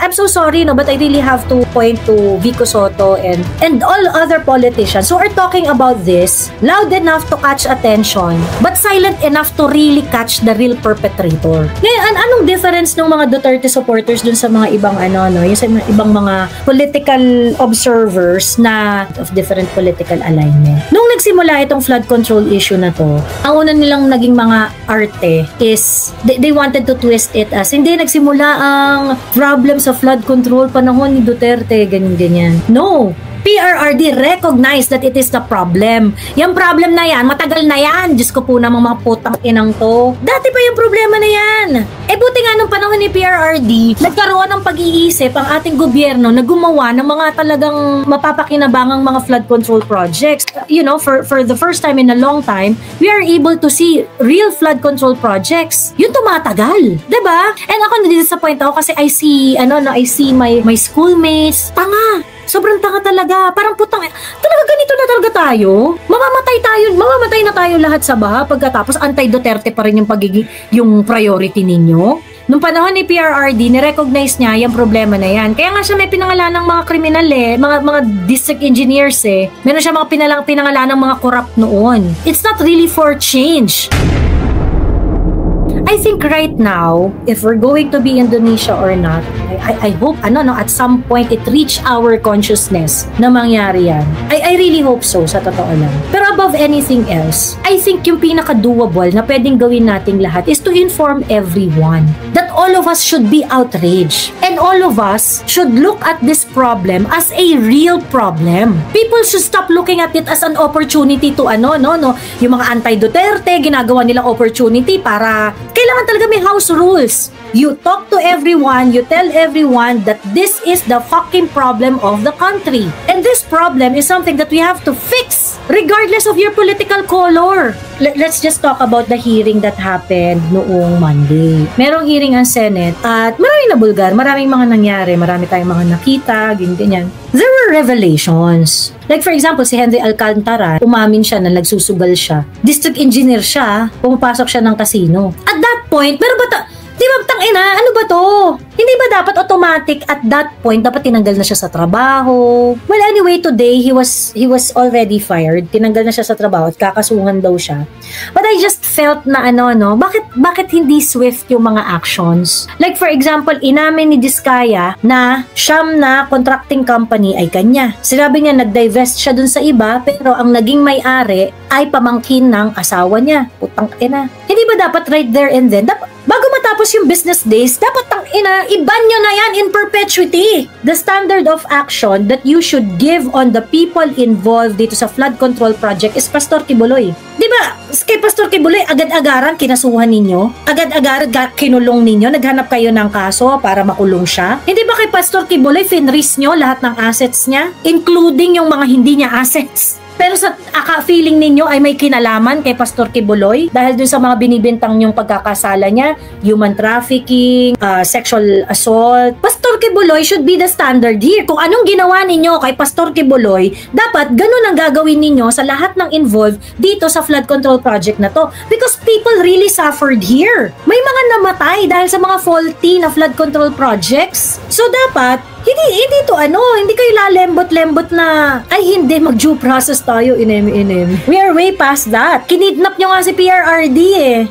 I'm so sorry, no, but I really have to point to Vico Soto and all other politicians who are talking about this loud enough to catch attention, but silent enough to really catch the real perpetrator. Ngayon, anong difference ng mga Duterte supporters dun sa mga ibang yung sa ibang mga political observers na of different political alignment? Nung nagsimula itong flood control issue na to, ang una nilang naging mga arte is they wanted to twist it as hindi nagsimula ang problem sa flood control panahon ni Duterte, ganyan-ganyan. No! PRRD recognized that it is the problem. Yung problem na yan, matagal na yan. Diyos ko po namang mga putang inang to. Dati pa yung problema na yan. Buti nga nung panahon ni PRRD, nagkaroon ng pag-iisip ang ating gobyerno na gumawa ng mga talagang mapapakinabangang mga flood control projects. You know, for the first time in a long time, we are able to see real flood control projects. Yun tumatagal. Diba? And ako na-disappoint ako kasi I see my schoolmates. Tanga! Sobrang tanga talaga. Parang putang, talaga ganito na talaga tayo. Mamamatay na tayo lahat sa baha pagkatapos anti-Duterte pa rin yung priority ninyo. Nung panahon ni PRRD, ni-recognize niya yung problema na yan. Kaya nga siya may pinangalan ng mga kriminal mga district engineers Meron siya mga pinangalan ng mga corrupt noon. It's not really for change. I think right now, if we're going to be Indonesia or not, I hope, at some point, it reach our consciousness na mangyari yan. I really hope so, sa totoo lang. Pero above anything else, I think yung pinaka-doable na pwedeng gawin nating lahat is to inform everyone that all of us should be outraged. And all of us should look at this problem as a real problem. People should stop looking at it as an opportunity to yung mga anti-Duterte, ginagawa nilang opportunity para kailangan talaga may house rules. You talk to everyone, you tell everyone that this is the fucking problem of the country. And this problem is something that we have to fix regardless of your political color. Let's just talk about the hearing that happened noong Monday. Merong hearing ang Senate at maraming nabulgar, maraming mga nangyari, marami tayong mga nakita, ganyan. There were revelations. Like for example, si Henry Alcantara, umamin siya na nagsusugal siya. District engineer siya, pumapasok siya ng casino. At that point, pero di ba, tangina, ano ba to? Hindi ba dapat automatic at that point, dapat tinanggal na siya sa trabaho? Well, anyway, today, he was already fired. Tinanggal na siya sa trabaho at kakasuhan daw siya. But I just felt na bakit hindi swift yung mga actions? Like for example, inamin ni Diskaya na siyam na contracting company ay kanya. Sinabi niya, nag-divest siya dun sa iba, pero ang naging may-ari ay pamangkin ng asawa niya. Putang ina. Hindi ba dapat right there and then, bago matapos yung business days, dapat iban nyo na yan in perpetuity. The standard of action that you should give on the people involved dito sa flood control project is Pastor Kibuloy. Diba, kay Pastor Kibuloy, agad-agaran kinasuhan ninyo? Agad-agaran kinulong ninyo? Naghanap kayo ng kaso para makulong siya? Hindi ba kay Pastor Kibuloy, finris nyo lahat ng assets niya? Including yung mga hindi niya assets? Pero sa feeling ninyo ay may kinalaman kay Pastor Kibuloy dahil dun sa mga binibintang niyong pagkakasala niya, human trafficking, sexual assault. Pastor Kibuloy should be the standard here. Kung anong ginawa ninyo kay Pastor Kibuloy, dapat ganun ang gagawin ninyo sa lahat ng involved dito sa flood control project na to. Because people really suffered here. May mga namatay dahil sa mga faulty na flood control projects. So dapat, hindi kayo lalembot-lembot na, ay hindi, mag-due process tayo, inem. We are way past that. Kinidnap nyo nga si PRRD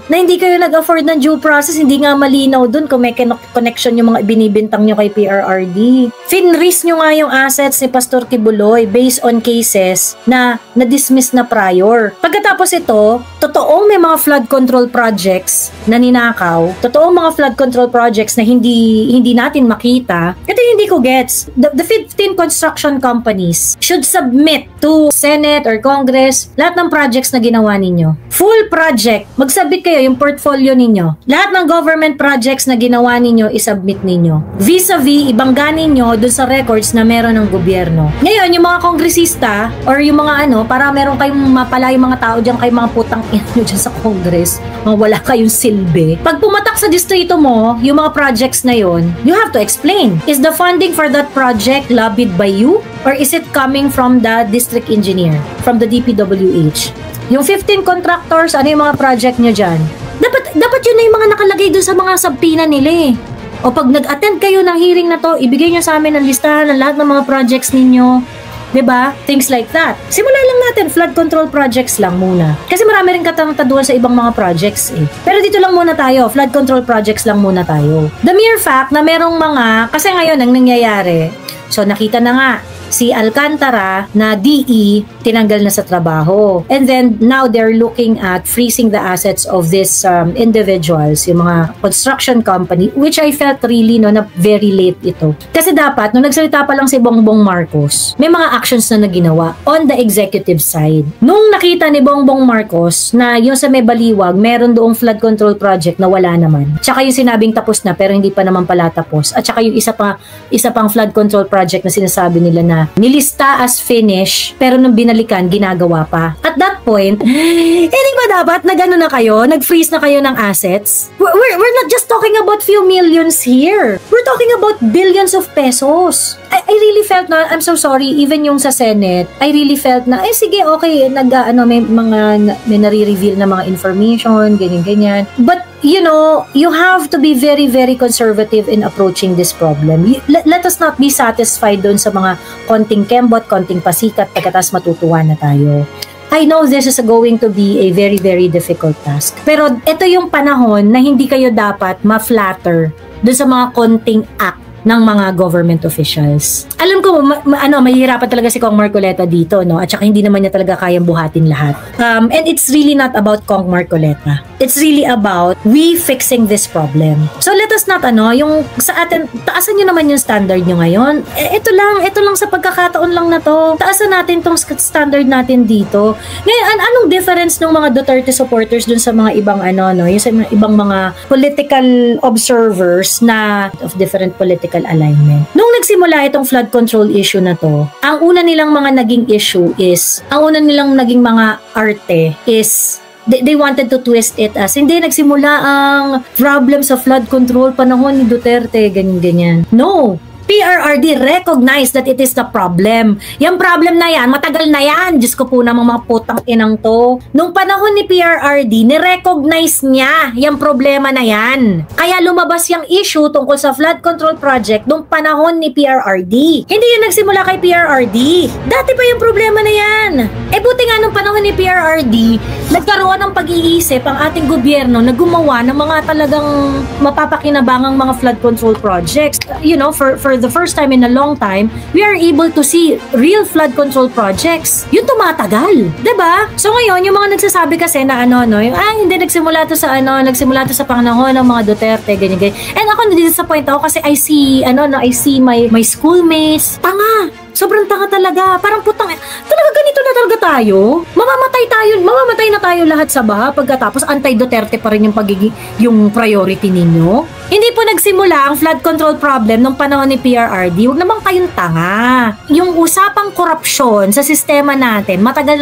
na hindi kayo nag-afford ng due process, hindi nga malinaw dun kung may connection yung mga binibintang nyo kay PRRD. Finris nyo nga yung assets ni Pastor Kibuloy based on cases na na-dismiss na prior. Pagkatapos ito, totoong may mga flood control projects na ninakaw, totoong mga flood control projects na hindi natin makita, ito hindi ko gets. The 15 construction companies should submit to Senate or Congress lahat ng projects na ginawa ninyo. Full project. Magsubmit kayo yung portfolio ninyo. Lahat ng government projects na ginawa ninyo, isubmit ninyo. Vis-a-vis, ibangga ninyo dun sa records na meron ng gobyerno. Ngayon, yung mga kongresista or yung mga para meron kayong mapala yung mga tao dyan, kayong mga putang ina nyo dyan sa Congress, wala kayong silbi. Pag pumatak sa distrito mo, yung mga projects na yon, you have to explain. Is the funding for that project lobbied by you? Or is it coming from the district engineer? From the DPWH? Yung 15 contractors, ano yung mga project nyo dyan? Dapat yun na yung mga nakalagay dun sa mga subpina nila O pag nag-attend kayo ng hearing na to, ibigay nyo sa amin ang listahan ng lahat ng mga projects ninyo. 'Di ba? Things like that. Simulan lang natin, flood control projects lang muna. Kasi marami rin katantaduan sa ibang mga projects eh. Pero dito lang muna tayo, flood control projects lang muna tayo. The mere fact na merong mga, kasi ngayon ang nangyayari, so nakita na nga, si Alcantara na DE tinanggal na sa trabaho. And then now they're looking at freezing the assets of these individuals, yung mga construction company, which I felt really na very late ito. Kasi dapat, nung nagsalita pa lang si Bongbong Marcos, may mga actions na naginawa on the executive side. Nung nakita ni Bongbong Marcos na yung sa may Baliwag, meron doong flood control project na wala naman. Tsaka yung sinabing tapos na pero hindi pa naman pala tapos. At tsaka yung isa pang flood control project na sinasabi nila na nilista as finish pero nung binalikan ginagawa pa. At that point, hindi ba dapat nag-freeze na kayo ng assets? We're not just talking about few millions here. We're talking about billions of pesos. I really felt na, I'm so sorry, even yung sa Senate, I really felt na, sige, okay, may nare-reveal na mga information, ganyan. But you know, you have to be very, very conservative in approaching this problem. Let us not be satisfied doon sa mga konting kembot, konting pasikat, pagkatas matutuwa na tayo. I know this is going to be a very, very difficult task. Pero ito yung panahon na hindi kayo dapat ma-flatter doon sa mga konting act ng mga government officials. Alam ko, mahihirapan talaga si Kong Marcoleta dito, no? At saka hindi naman niya talaga kayang buhatin lahat. And it's really not about Kong Marcoleta. It's really about we fixing this problem. So let us not, yung sa atin, taasan nyo naman yung standard nyo ngayon. Ito lang sa pagkakataon lang na to. Taasan natin tong standard natin dito. Ngayon, anong difference ng mga Duterte supporters dun sa mga ibang yung sa mga ibang mga political observers na of different political alignment. Nung nagsimula itong flood control issue na to, ang una nilang mga naging issue is, ang una nilang naging mga arte is they wanted to twist it as hindi nagsimula ang problems of flood control panahon ni Duterte, ganyan. No! PRRD recognized that it is the problem. Yung problem na yan, matagal na yan. Diyos ko po namang mga putang inang to. Nung panahon ni PRRD, nirecognize niya yung problema na yan. Kaya lumabas yung issue tungkol sa flood control project nung panahon ni PRRD. Hindi yan nagsimula kay PRRD. Dati pa yung problema na yan. Buti nga nung panahon ni PRRD, nagkaroon ng pag-iisip ang ating gobyerno na gumawa ng mga talagang mapapakinabangang mga flood control projects. You know, for the first time in a long time, we are able to see real flood control projects. Yung tumatagal, 'di ba? So ngayon, yung mga nagsasabi kasi na hindi nagsimula to sa panahon ng mga Duterte, ganyan. And ako na-disappoint ako kasi I see my schoolmates, tanga. Sobrang tanga talaga. Parang putang, talaga ganito na talaga tayo? Mamamatay na tayo lahat sa baha pagkatapos anti-Duterte pa rin yung priority ninyo? Hindi po nagsimula ang flood control problem nung panahon ni PRRD. Huwag naman kayong tanga. Yung usapang korupsyon sa sistema natin, matagal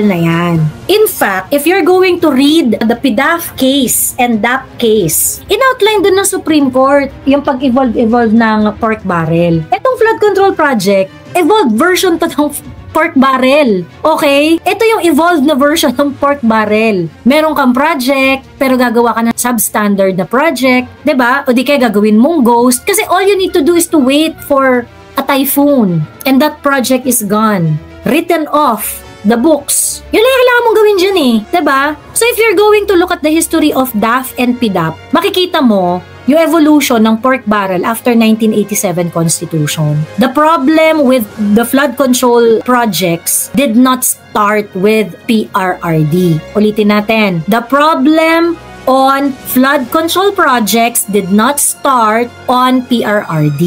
na yan. In fact, if you're going to read the PDAF case and DAP case, in-outline dun ng Supreme Court yung pag-evolve ng pork barrel. Etong flood control project, evolved version to ng pork barrel. Okay? Ito yung evolved na version ng pork barrel. Meron kang project, pero gagawa ka ng substandard na project. 'Di ba? O di kaya gagawin mong ghost. Kasi all you need to do is to wait for a typhoon. And that project is gone. Written off the books. Yun lang yung kailangan mong gawin dyan eh. 'Di ba? So if you're going to look at the history of DAF and PDAP, makikita mo yung evolution ng pork barrel after 1987 Constitution. The problem with the flood control projects did not start with PRRD. Ulitin natin. The problem on flood control projects did not start on PRRD.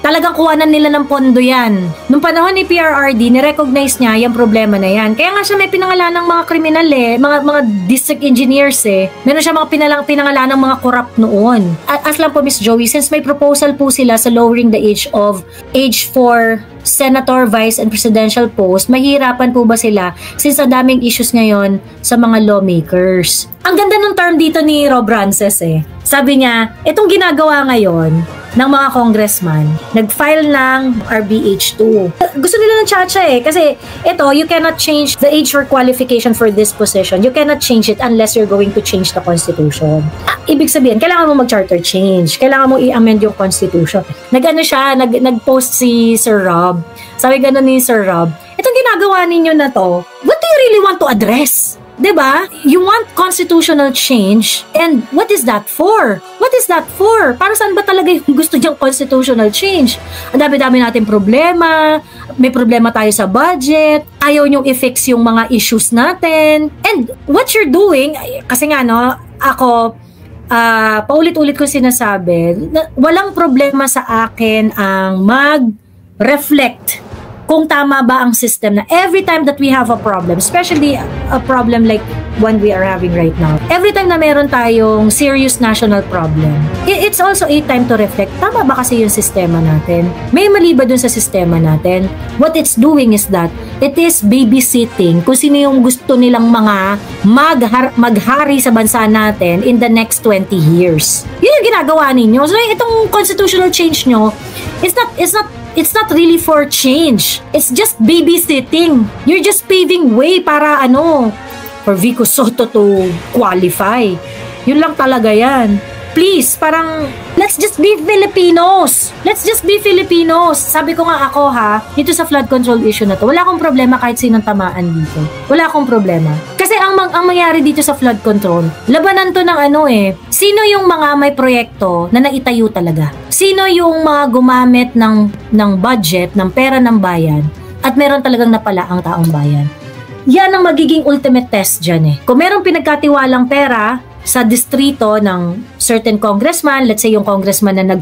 Talagang kuhanan nila ng pondo yan. Nung panahon ni PRRD, nirecognize niya yung problema na yan. Kaya nga siya may pinangalan ng mga kriminal mga district engineers Meron siya mga pinangalan ng mga corrupt noon. As lang po Miss Joey, since may proposal po sila sa lowering the age for senator, vice, and presidential post, mahirapan po ba sila since ang daming issues ngayon sa mga lawmakers? Ang ganda ng term dito ni Rob Rances Sabi niya, itong ginagawa ngayon, ng mga congressman, nag-file ng RBH2. Gusto nila ng tsa-tsa kasi ito, you cannot change the age for qualification for this position. You cannot change it unless you're going to change the constitution. Ibig sabihin, kailangan mo mag-charter change. Kailangan mo i-amend yung constitution. Nag-post si Sir Rob. Sabi ganun ni Sir Rob, itong ginagawa ninyo na to, what do you really want to address? 'Di ba? You want constitutional change, and what is that for? What is that for? Para saan ba talaga yung gusto niyang constitutional change? Ang dami-dami natin problema, may problema tayo sa budget, ayaw niyong i-fix yung mga issues natin, and what you're doing, kasi nga no, ako, paulit-ulit ko sinasabi, walang problema sa akin ang mag-reflect kung tama ba ang system na every time that we have a problem, especially a problem like one we are having right now, every time na meron tayong serious national problem, it's also a time to reflect, tama ba kasi yung sistema natin? May mali ba dun sa sistema natin? What it's doing is that it is babysitting kung sino yung gusto nilang mga maghari sa bansa natin in the next 20 years. Yun yung ginagawa ninyo. So itong constitutional change nyo, it's not really for change. It's just babysitting. You're just paving way para for Vico Soto to qualify. Yun lang talaga yan. Please, parang, let's just be Filipinos. Let's just be Filipinos. Sabi ko nga ako dito sa flood control issue na to, wala akong problema kahit sinong tamaan dito. Wala akong problema. Kasi ang mangyari dito sa flood control, labanan to ng sino yung mga may proyekto na naitayo talaga? Sino yung mga gumamit ng budget, ng pera ng bayan, at meron talagang napala ang taong bayan? Yan ang magiging ultimate test dyan Kung merong pinagkatiwalang pera sa distrito ng certain congressman, let's say yung congressman na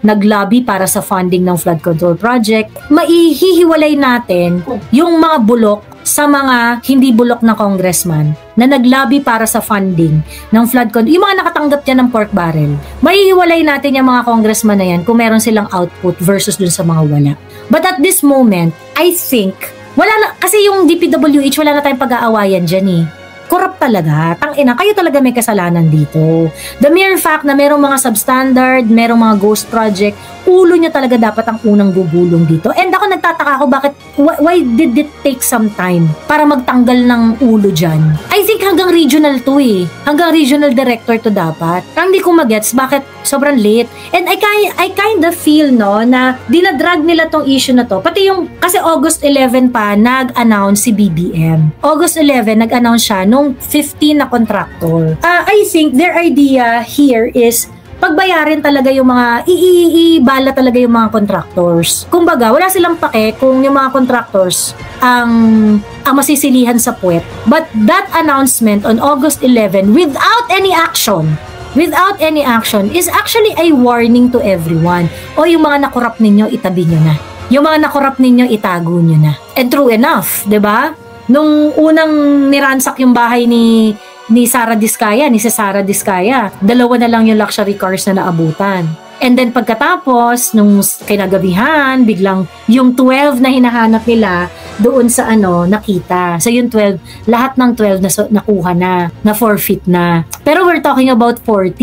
naglobby para sa funding ng flood control project, maihihiwalay natin yung mga bulok sa mga hindi bulok na congressman na naglobby para sa funding ng flood control. Yung mga nakatanggap dyan ng pork barrel, maihiwalay natin yung mga congressman na yan kung meron silang output versus dun sa mga wala. But at this moment, I think, wala na, kasi yung DPWH, wala na tayong pag-aawayan dyan Corrupt talaga. Tangina, kayo talaga may kasalanan dito. The mere fact na merong mga substandard, merong mga ghost project, ulo nyo talaga dapat ang unang gugulong dito. And ako nagtataka ako why did it take some time para magtanggal ng ulo dyan? I think hanggang regional to Hanggang regional director to dapat. Ang hindi ko magets bakit sobrang late. And I kind of feel na dinadrag nila tong issue na to. Pati kasi August 11 pa nag-announce si BBM. August 11 nag-announce siya nung 15 na contractor. I think their idea here is pagbayarin talaga yung mga ibala talaga yung mga contractors. Kumbaga, wala silang pake kung yung mga contractors ang masisilihan sa puwet. But that announcement on August 11 without any action is actually a warning to everyone. O yung mga nakorap ninyo, itabi nyo na. Yung mga nakorap ninyo, itago nyo na. And true enough, 'di ba? Nung unang niransak yung bahay ni Sara Diskaya, si Sara Diskaya, 2 na lang yung luxury cars na naabutan. And then pagkatapos, nung kinagabihan, biglang yung 12 na hinahanap nila doon sa nakita. So yung 12, lahat ng 12 na nakuha na forfeit na. Pero we're talking about 40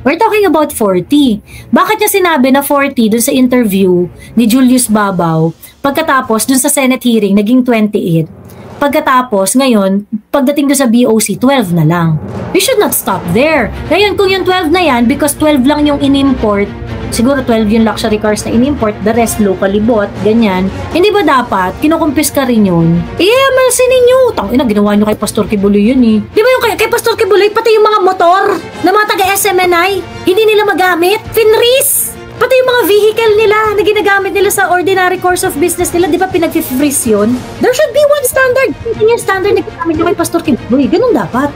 We're talking about 40. Bakit niya sinabi na 40 doon sa interview ni Julius Babaw? Pagkatapos, doon sa Senate hearing, naging 28. Pagkatapos, ngayon, pagdating doon sa BOC, 12 na lang. We should not stop there. Ngayon, kung yung 12 na yan, because 12 lang yung in-import, siguro 12 yung luxury cars na in-import, the rest locally bought, ganyan. Hindi ba dapat, kinukumpis ka rin yun? Malsin ninyo. Tangina, ginawa nyo kay Pastor Kibuloy yun Di ba yung kay Pastor Kibuloy, pati yung mga motor na mga taga-SMNI, hindi nila magamit? Finris! Pati yung mga vehicle nila na ginagamit nila sa ordinary course of business nila, di ba pinag-freeze yun? There should be one standard. Hindi yung standard na ginamit nyo kay Pastor Kibuloy. Ganun dapat.